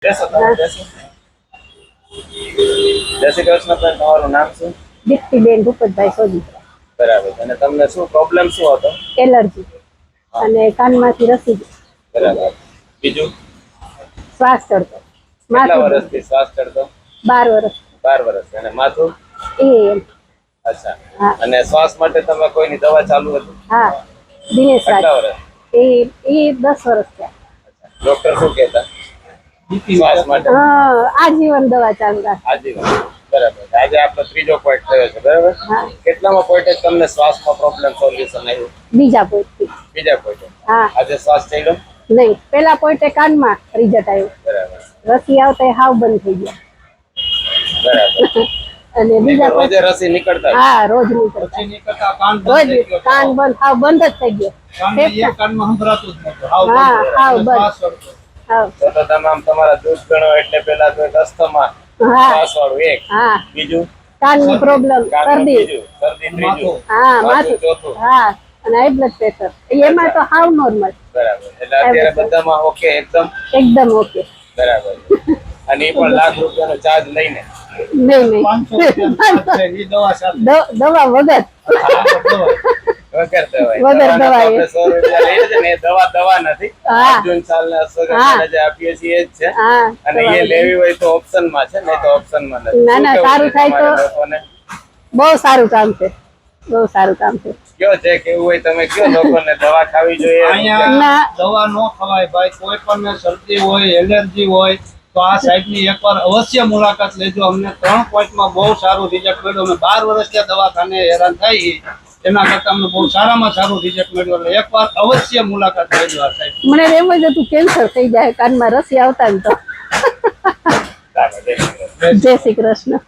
બેસો તમે બેસો. જય શ્રી કૃષ્ણ બેન, તમારું નામ શું? દીપ્તિબેન ભૂપતભાઈ સોજી. બરાબર. અને તમને શું પ્રોબ્લેમ શું હતો? એલર્જી અને કાનમાંથી રસી, બરાબર. બીજું? શ્વાસ ચડતો, કેટલા માથું વર્ષથી શ્વાસ ચડતો? 12 વર્ષ. 12 વર્ષ. અને માથું? એમ. અચ્છા. હા. અને શ્વાસ માટે તમે કોઈની દવા ચાલુ હતી? હા, દિનેશ રાજ. કેટલા વર્ષ? એ 10 વર્ષ થયા. ડોક્ટર શું કહેતા શ્વાસ માટે? આજીવન દવા ચાલુ રાખ. આજીવન. બરાબર. આજે આપણો ત્રીજો પોઈન્ટ થયો છે, બરાબર? હા. કેટલામાં પોઈન્ટે તમને શ્વાસમાં પ્રોબ્લેમ સોલ્યુશન આવ્યું? બીજા પોઈન્ટથી. બીજા પોઈન્ટે. હા. આજે શ્વાસ ચાલ્યો? નહીં, પેલા પોઈન્ટે કાનમાં રિઝલ્ટ આવ્યું. બરાબર. રસી આવતા હાવ બંધ થઈ ગયા. બરાબર. અને બીજા રોજે રસી નીકળતા? હા, રોજ નીકળતા. રોજ કાન બંધ, હાવ બંધ જ થઈ ગયો. હા, હાવ બંધ. તો તમે આમ તમારા દૂધ ગણો એટલે પેલા તો એક અસ્થમા, શ્વાસ વાળું એક, બીજું કાનની પ્રોબ્લેમ, શરદી, બીજું શરદી, ત્રીજું માથું, ચોથું, અને હાઈ બ્લડ પ્રેશર. એમાં તો હાવ નોર્મલ. બરાબર. એટલે અત્યારે બધામાં ઓકે, એકદમ ઓકે. બરાબર. અને એ પણ લાખ રૂપિયાનો ચાર્જ લઈને? નહીં, દવા વગર. વગર દવા. વગર દવા. આપણે 100 રૂપિયા લઈએ છે ને, એ દવા નથી. અર્જુન સાલના અશ્વગંધા જે આપીએ છીએ એ જ છે. અને એ લેવી હોય તો ઓપ્શનમાં છે, નહીં તો ઓપ્શનમાં નથી. ના, સારું થાય તો બહુ સારું કામ છે. બહુ સારું કામ છે. કયો છે કેવું હોય તમે કયો, લોકોને દવા ખાવી જોઈએ? અહીંયા દવા ન ખવાય ભાઈ. કોઈ પણ શરદી હોય, એલર્જી હોય તો આ સાહેબની એકવાર અવશ્ય મુલાકાત લેજો. અમને 3 પોઈન્ટમાં બહુ સારું રિઝલ્ટ મળ્યું. અમે 12 વર્ષથી દવાખાને હેરાન થઈ, એના કરતા અમને બહુ સારામાં સારું રિઝલ્ટ મળ્યું. એટલે એકવાર અવશ્ય મુલાકાત લેજો આ સાહેબ. મને એમ જ હતું કેન્સર થઈ જાય કાનમાં રસી આવતા ને તો. જય શ્રી કૃષ્ણ.